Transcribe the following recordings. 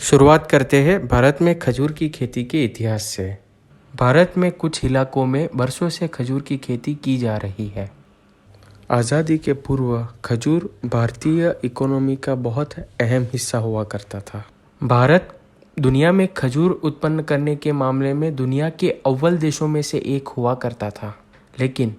शुरुआत करते हैं भारत में खजूर की खेती के इतिहास से। भारत में कुछ इलाकों में बरसों से खजूर की खेती की जा रही है। आज़ादी के पूर्व खजूर भारतीय इकोनॉमी का बहुत अहम हिस्सा हुआ करता था। भारत दुनिया में खजूर उत्पन्न करने के मामले में दुनिया के अव्वल देशों में से एक हुआ करता था। लेकिन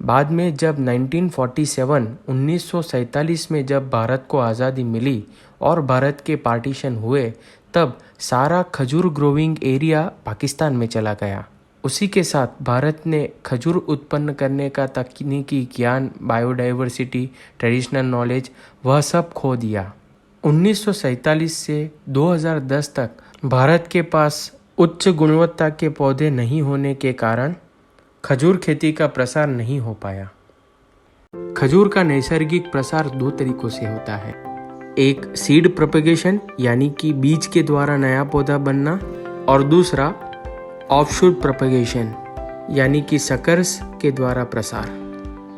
बाद में जब 1947 में जब भारत को आज़ादी मिली और भारत के पार्टीशन हुए, तब सारा खजूर ग्रोविंग एरिया पाकिस्तान में चला गया। उसी के साथ भारत ने खजूर उत्पन्न करने का तकनीकी ज्ञान, बायोडाइवर्सिटी, ट्रेडिशनल नॉलेज वह सब खो दिया। 1947 से 2010 तक भारत के पास उच्च गुणवत्ता के पौधे नहीं होने के कारण खजूर खेती का प्रसार नहीं हो पाया। खजूर का नैसर्गिक प्रसार दो तरीकों से होता है। एक सीड प्रोपेगेशन यानी कि बीज के द्वारा नया पौधा बनना, और दूसरा ऑफशूट प्रोपेगेशन यानी कि सकर्स के द्वारा प्रसार।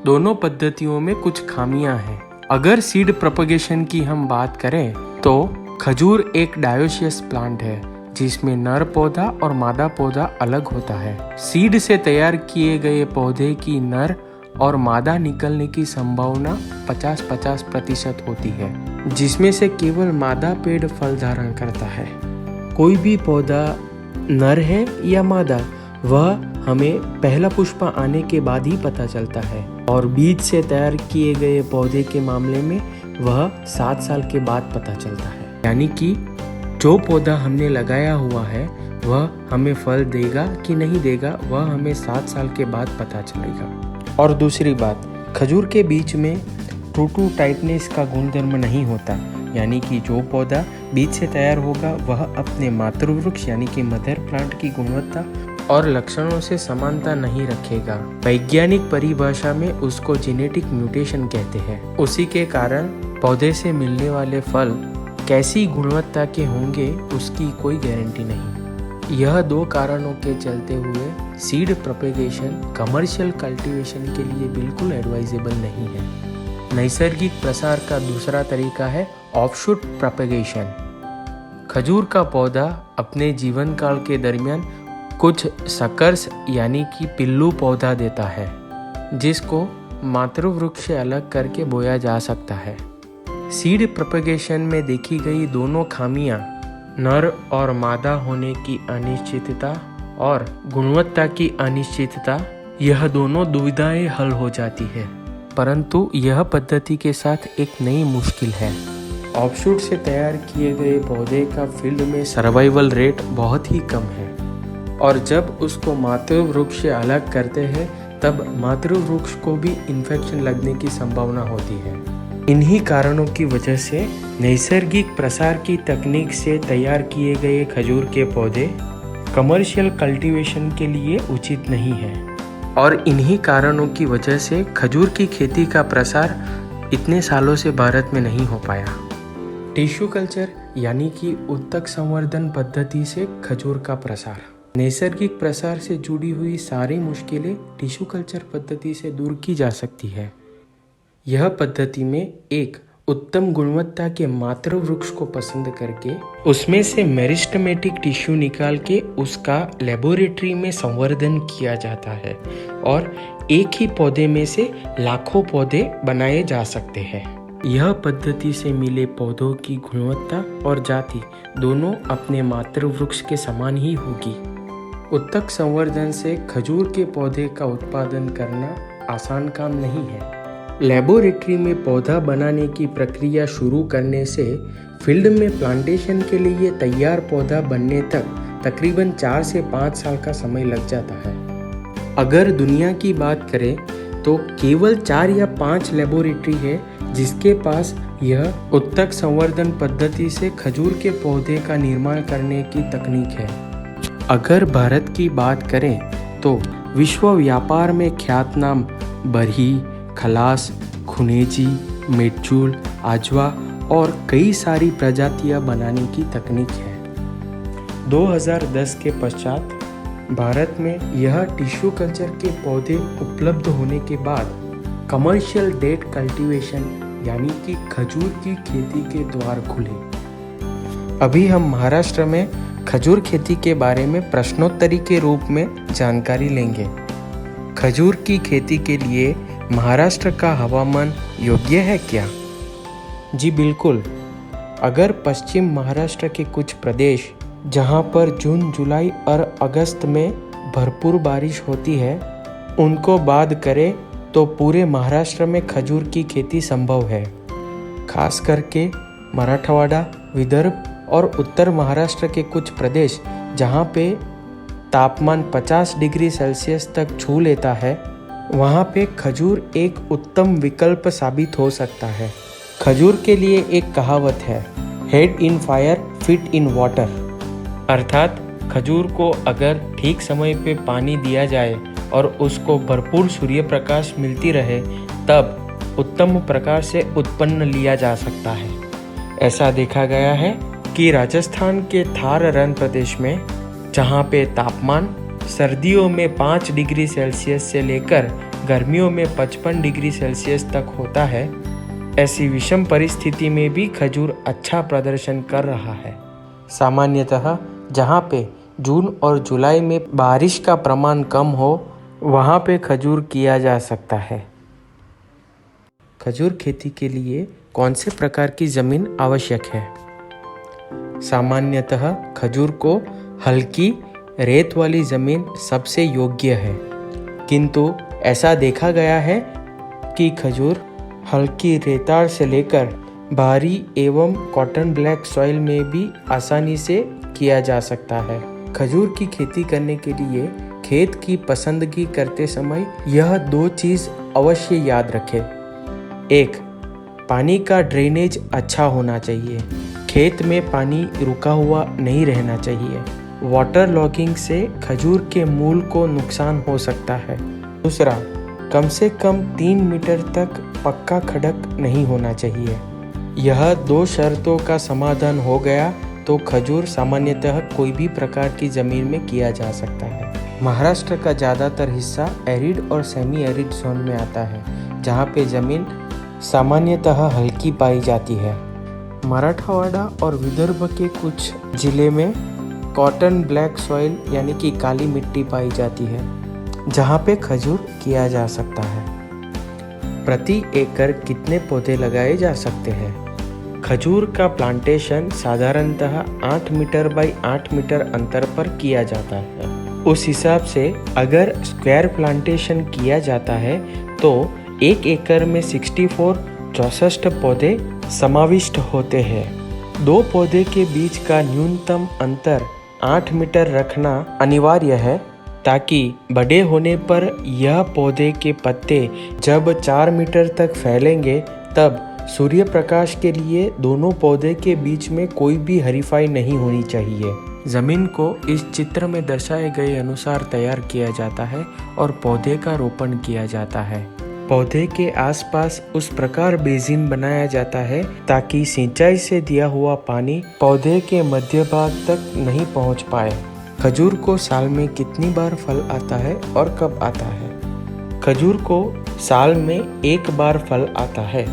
दोनों पद्धतियों में कुछ खामियां हैं। अगर सीड प्रोपेगेशन की हम बात करें तो खजूर एक डायोसियस प्लांट है जिसमें नर पौधा और मादा पौधा अलग होता है। सीड से तैयार किए गए पौधे की नर और मादा निकलने की संभावना 50-50% होती है, जिसमें से केवल मादा पेड़ फल धारण करता है। कोई भी पौधा नर है या मादा, वह हमें पहला पुष्प आने के बाद ही पता चलता है, और बीज से तैयार किए गए पौधे के मामले में वह 7 साल के बाद पता चलता है। यानी कि जो पौधा हमने लगाया हुआ है वह हमें फल देगा कि नहीं देगा, वह हमें 7 साल के बाद पता चलेगा। और दूसरी बात, खजूर के बीज में ट्रू टू टाइटनेस का गुणधर्म नहीं होता, यानी कि जो पौधा बीज से तैयार होगा वह अपने मातृवृक्ष यानी कि मदर प्लांट की गुणवत्ता और लक्षणों से समानता नहीं रखेगा। वैज्ञानिक परिभाषा में उसको जेनेटिक म्यूटेशन कहते हैं। उसी के कारण पौधे से मिलने वाले फल कैसी गुणवत्ता के होंगे उसकी कोई गारंटी नहीं। यह दो कारणों के चलते हुए सीड प्रोपेगेशन कमर्शियल कल्टीवेशन के लिए बिल्कुल एडवाइजेबल नहीं है। नैसर्गिक प्रसार का दूसरा तरीका है ऑफशूट प्रोपेगेशन। खजूर का पौधा अपने जीवन काल के दरमियान कुछ सकर्स यानी कि पिल्लू पौधा देता है, जिसको मातृवृक्ष से अलग करके बोया जा सकता है। सीड प्रोपेगेशन में देखी गई दोनों खामियां, नर और मादा होने की अनिश्चितता और गुणवत्ता की अनिश्चितता, यह दोनों दुविधाएं हल हो जाती है। परंतु यह पद्धति के साथ एक नई मुश्किल है। ऑफशूट से तैयार किए गए पौधे का फील्ड में सर्वाइवल रेट बहुत ही कम है, और जब उसको मातृवृक्ष से अलग करते हैं तब मातृवृक्ष को भी इन्फेक्शन लगने की संभावना होती है। इन्हीं कारणों की वजह से नैसर्गिक प्रसार की तकनीक से तैयार किए गए खजूर के पौधे कमर्शियल कल्टीवेशन के लिए उचित नहीं है, और इन्हीं कारणों की वजह से खजूर की खेती का प्रसार इतने सालों से भारत में नहीं हो पाया। टिश्यू कल्चर यानी कि उत्तक संवर्धन पद्धति से खजूर का प्रसार। नैसर्गिक प्रसार से जुड़ी हुई सारी मुश्किलें टिश्यू कल्चर पद्धति से दूर की जा सकती है। यह पद्धति में एक उत्तम गुणवत्ता के मातृवृक्ष को पसंद करके उसमें से मेरिस्टेमेटिक टिश्यू निकाल के उसका लेबोरेटरी में संवर्धन किया जाता है, और एक ही पौधे में से लाखों पौधे बनाए जा सकते हैं। यह पद्धति से मिले पौधों की गुणवत्ता और जाति दोनों अपने मातृवृक्ष के समान ही होगी। उत्तक संवर्धन से खजूर के पौधे का उत्पादन करना आसान काम नहीं है। लेबोरेटरी में पौधा बनाने की प्रक्रिया शुरू करने से फील्ड में प्लांटेशन के लिए तैयार पौधा बनने तक तकरीबन 4 से 5 साल का समय लग जाता है। अगर दुनिया की बात करें तो केवल 4 या 5 लेबोरेटरी है जिसके पास यह उत्तक संवर्धन पद्धति से खजूर के पौधे का निर्माण करने की तकनीक है। अगर भारत की बात करें तो विश्व व्यापार में ख्यातनाम बरही, खलास, खुनेजी, मेटचूल, आजवा और कई सारी प्रजातियां बनाने की तकनीक है। 2010 के पश्चात भारत में यह टिश्यू कल्चर के पौधे उपलब्ध होने के बाद कमर्शियल डेट कल्टीवेशन यानी कि खजूर की खेती के द्वार खुले। अभी हम महाराष्ट्र में खजूर खेती के बारे में प्रश्नोत्तरी के रूप में जानकारी लेंगे। खजूर की खेती के लिए महाराष्ट्र का हवामान योग्य है क्या? जी बिल्कुल। अगर पश्चिम महाराष्ट्र के कुछ प्रदेश जहां पर जून, जुलाई और अगस्त में भरपूर बारिश होती है उनको बाद करें तो पूरे महाराष्ट्र में खजूर की खेती संभव है। खास करके मराठवाड़ा, विदर्भ और उत्तर महाराष्ट्र के कुछ प्रदेश जहाँ पे तापमान 50 डिग्री सेल्सियस तक छू लेता है वहाँ पे खजूर एक उत्तम विकल्प साबित हो सकता है। खजूर के लिए एक कहावत है, head in fire feet in water, अर्थात खजूर को अगर ठीक समय पे पानी दिया जाए और उसको भरपूर सूर्य प्रकाश मिलती रहे तब उत्तम प्रकार से उत्पन्न लिया जा सकता है। ऐसा देखा गया है कि राजस्थान के थार रण प्रदेश में जहाँ पे तापमान सर्दियों में 5 डिग्री सेल्सियस से लेकर गर्मियों में 55 डिग्री सेल्सियस तक होता है, ऐसी विषम परिस्थिति में भी खजूर अच्छा प्रदर्शन कर रहा है। सामान्यतः जहाँ पे जून और जुलाई में बारिश का प्रमाण कम हो वहाँ पे खजूर किया जा सकता है। खजूर खेती के लिए कौन से प्रकार की ज़मीन आवश्यक है? सामान्यतः खजूर को हल्की रेत वाली ज़मीन सबसे योग्य है, किंतु ऐसा देखा गया है कि खजूर हल्की रेताल से लेकर भारी एवं कॉटन ब्लैक सॉइल में भी आसानी से किया जा सकता है। खजूर की खेती करने के लिए खेत की पसंदगी करते समय यह 2 चीज़ अवश्य याद रखें। 1. पानी का ड्रेनेज अच्छा होना चाहिए। खेत में पानी रुका हुआ नहीं रहना चाहिए। वाटर लॉगिंग से खजूर के मूल को नुकसान हो सकता है। दूसरा, कम से कम 3 मीटर तक पक्का खड़क नहीं होना चाहिए। यह 2 शर्तों का समाधान हो गया तो खजूर सामान्यतः कोई भी प्रकार की ज़मीन में किया जा सकता है। महाराष्ट्र का ज़्यादातर हिस्सा एरिड और सेमी एरिड जोन में आता है, जहाँ पे ज़मीन सामान्यतः हल्की पाई जाती है। मराठवाड़ा और विदर्भ के कुछ ज़िले में कॉटन ब्लैक सॉइल यानी कि काली मिट्टी पाई जाती है, जहाँ पे खजूर किया जा सकता है। प्रति एकड़ कितने पौधे लगाए जा सकते हैं? खजूर का प्लांटेशन साधारणतः 8 मीटर बाई 8 मीटर अंतर पर किया जाता है। उस हिसाब से अगर स्क्वायर प्लांटेशन किया जाता है तो 1 एकड़ में 64 पौधे समाविष्ट होते हैं। 2 पौधे के बीच का न्यूनतम अंतर 8 मीटर रखना अनिवार्य है ताकि बड़े होने पर यह पौधे के पत्ते जब 4 मीटर तक फैलेंगे तब सूर्य प्रकाश के लिए दोनों पौधे के बीच में कोई भी हरीफाई नहीं होनी चाहिए। जमीन को इस चित्र में दर्शाए गए अनुसार तैयार किया जाता है और पौधे का रोपण किया जाता है। पौधे के आसपास उस प्रकार बेसिन बनाया जाता है ताकि सिंचाई से दिया हुआ पानी पौधे के मध्य भाग तक नहीं पहुंच पाए। खजूर को साल में कितनी बार फल आता है और कब आता है? खजूर को साल में 1 बार फल आता है।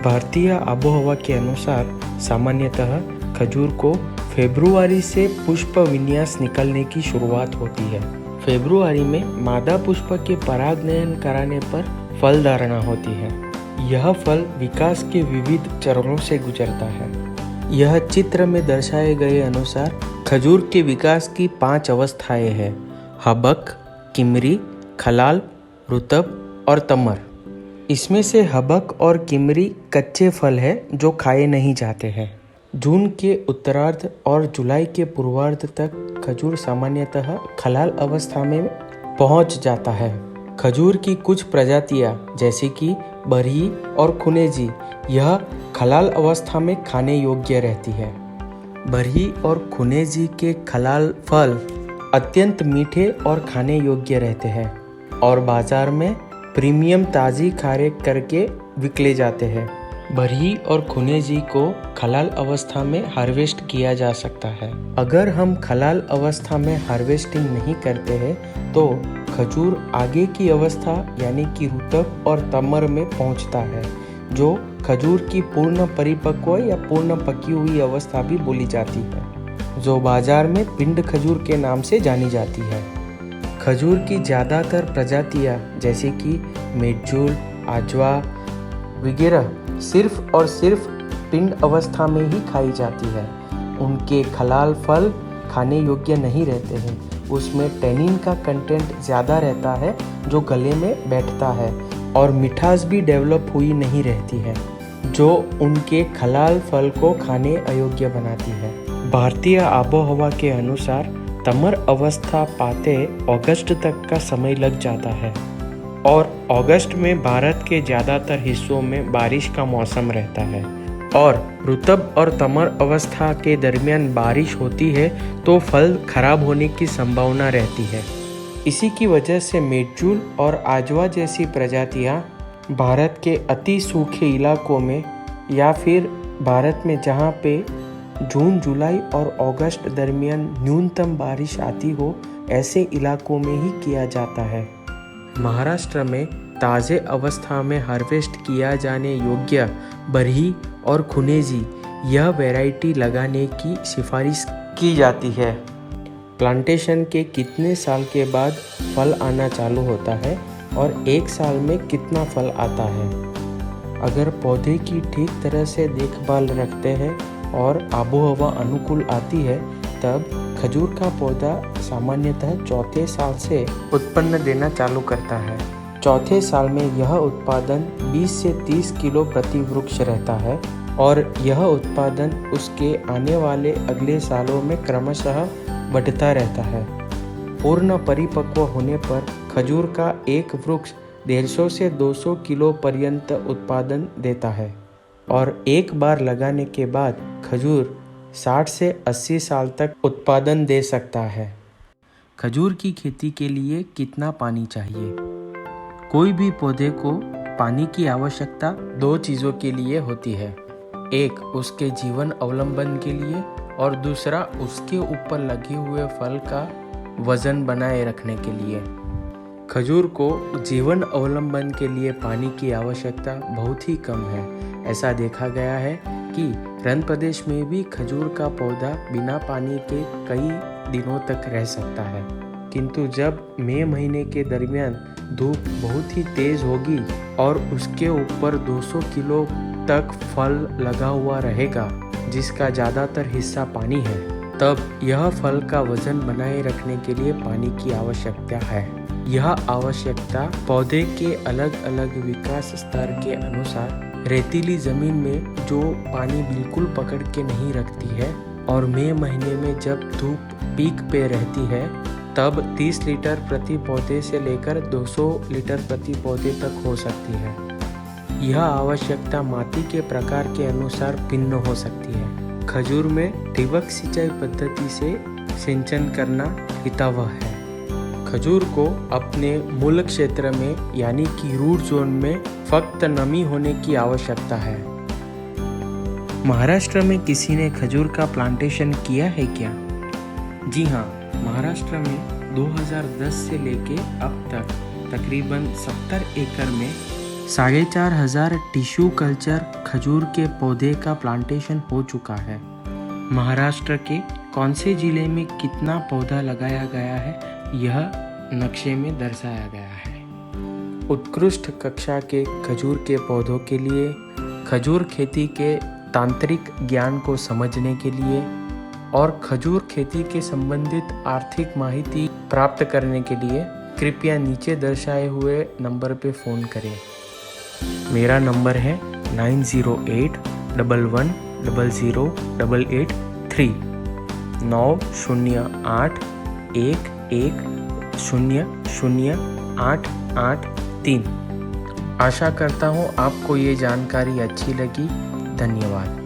भारतीय आबोहवा के अनुसार सामान्यतः खजूर को फरवरी से पुष्प विन्यास निकलने की शुरुआत होती है। फरवरी में मादा पुष्प के परागनयन कराने पर फल धारणा होती है। यह फल विकास के विविध चरणों से गुजरता है। यह चित्र में दर्शाए गए अनुसार खजूर के विकास की 5 अवस्थाएं हैं: हबक, किमरी, खलाल, रुतब और तमर। इसमें से हबक और किमरी कच्चे फल हैं जो खाए नहीं जाते हैं। जून के उत्तरार्ध और जुलाई के पूर्वार्ध तक खजूर सामान्यतः खलाल अवस्था में पहुंच जाता है। खजूर की कुछ प्रजातियां जैसे कि बरही और खुनेजी यह खलाल अवस्था में खाने योग्य रहती है। बरही और खुनेजी के खलाल फल अत्यंत मीठे और खाने योग्य रहते हैं और बाजार में प्रीमियम ताज़ी खारे करके विकले जाते हैं। बरही और खुनेजी को खलाल अवस्था में हार्वेस्ट किया जा सकता है। अगर हम खलाल अवस्था में हार्वेस्टिंग नहीं करते हैं तो खजूर आगे की अवस्था यानी कि रुतब और तमर में पहुंचता है, जो खजूर की पूर्ण परिपक्व या पूर्ण पकी हुई अवस्था भी बोली जाती है, जो बाजार में पिंड खजूर के नाम से जानी जाती है। खजूर की ज़्यादातर प्रजातियाँ जैसे कि मेडजूल, आजवा वगैरह सिर्फ और सिर्फ पिंड अवस्था में ही खाई जाती है। उनके खलाल फल खाने योग्य नहीं रहते हैं। उसमें टेनिन का कंटेंट ज़्यादा रहता है जो गले में बैठता है और मिठास भी डेवलप हुई नहीं रहती है, जो उनके खलाल फल को खाने अयोग्य बनाती है। भारतीय आबोहवा के अनुसार तमर अवस्था पाते अगस्त तक का समय लग जाता है और अगस्त में भारत के ज़्यादातर हिस्सों में बारिश का मौसम रहता है और रुतब और तमर अवस्था के दरमियान बारिश होती है तो फल खराब होने की संभावना रहती है। इसी की वजह से मेडजूल और आजवा जैसी प्रजातियां भारत के अति सूखे इलाकों में या फिर भारत में जहां पे जून, जुलाई और अगस्त दरमियान न्यूनतम बारिश आती हो, ऐसे इलाकों में ही किया जाता है। महाराष्ट्र में ताज़े अवस्था में हार्वेस्ट किया जाने योग्य बरही और खुनेजी यह वैरायटी लगाने की सिफारिश की जाती है। प्लांटेशन के कितने साल के बाद फल आना चालू होता है और एक साल में कितना फल आता है। अगर पौधे की ठीक तरह से देखभाल रखते हैं और आबोहवा अनुकूल आती है, तब खजूर का पौधा सामान्यतः चौथे साल से उत्पन्न देना चालू करता है। चौथे साल में यह उत्पादन 20 से 30 किलो प्रति वृक्ष रहता है और यह उत्पादन उसके आने वाले अगले सालों में क्रमशः बढ़ता रहता है। पूर्ण परिपक्व होने पर खजूर का एक वृक्ष 150 से 200 किलो पर्यंत उत्पादन देता है और एक बार लगाने के बाद खजूर 60 से 80 साल तक उत्पादन दे सकता है। खजूर की खेती के लिए कितना पानी चाहिए? कोई भी पौधे को पानी की आवश्यकता दो चीज़ों के लिए होती है, एक उसके जीवन अवलंबन के लिए और दूसरा उसके ऊपर लगे हुए फल का वजन बनाए रखने के लिए। खजूर को जीवन अवलंबन के लिए पानी की आवश्यकता बहुत ही कम है। ऐसा देखा गया है कि रण प्रदेश में भी खजूर का पौधा बिना पानी के कई दिनों तक रह सकता है, किंतु जब मई महीने के दरमियान धूप बहुत ही तेज होगी और उसके ऊपर 200 किलो तक फल लगा हुआ रहेगा, जिसका ज़्यादातर हिस्सा पानी है, तब यह फल का वजन बनाए रखने के लिए पानी की आवश्यकता है। यह आवश्यकता पौधे के अलग अलग विकास स्तर के अनुसार रेतीली जमीन में जो पानी बिल्कुल पकड़ के नहीं रखती है और मई महीने में जब धूप पीक पे रहती है, तब 30 लीटर प्रति पौधे से लेकर 200 लीटर प्रति पौधे तक हो सकती है। यह आवश्यकता माटी के प्रकार के अनुसार भिन्न हो सकती है। खजूर में ठिबक सिंचाई पद्धति से सिंचन करना हितावह है। खजूर को अपने मूल क्षेत्र में यानी कि रूट जोन में फक्त नमी होने की आवश्यकता है। महाराष्ट्र में किसी ने खजूर का प्लांटेशन किया है क्या? जी हाँ, महाराष्ट्र में 2010 से लेके अब तक तकरीबन 70 एकड़ में 4,500 टिश्यू कल्चर खजूर के पौधे का प्लांटेशन हो चुका है। महाराष्ट्र के कौन से जिले में कितना पौधा लगाया गया है, यह नक्शे में दर्शाया गया है। उत्कृष्ट कक्षा के खजूर के पौधों के लिए, खजूर खेती के तांत्रिक ज्ञान को समझने के लिए और खजूर खेती के संबंधित आर्थिक माहिती प्राप्त करने के लिए कृपया नीचे दर्शाए हुए नंबर पर फ़ोन करें। मेरा नंबर है 9081100883 9081100883। आशा करता हूँ आपको ये जानकारी अच्छी लगी। धन्यवाद।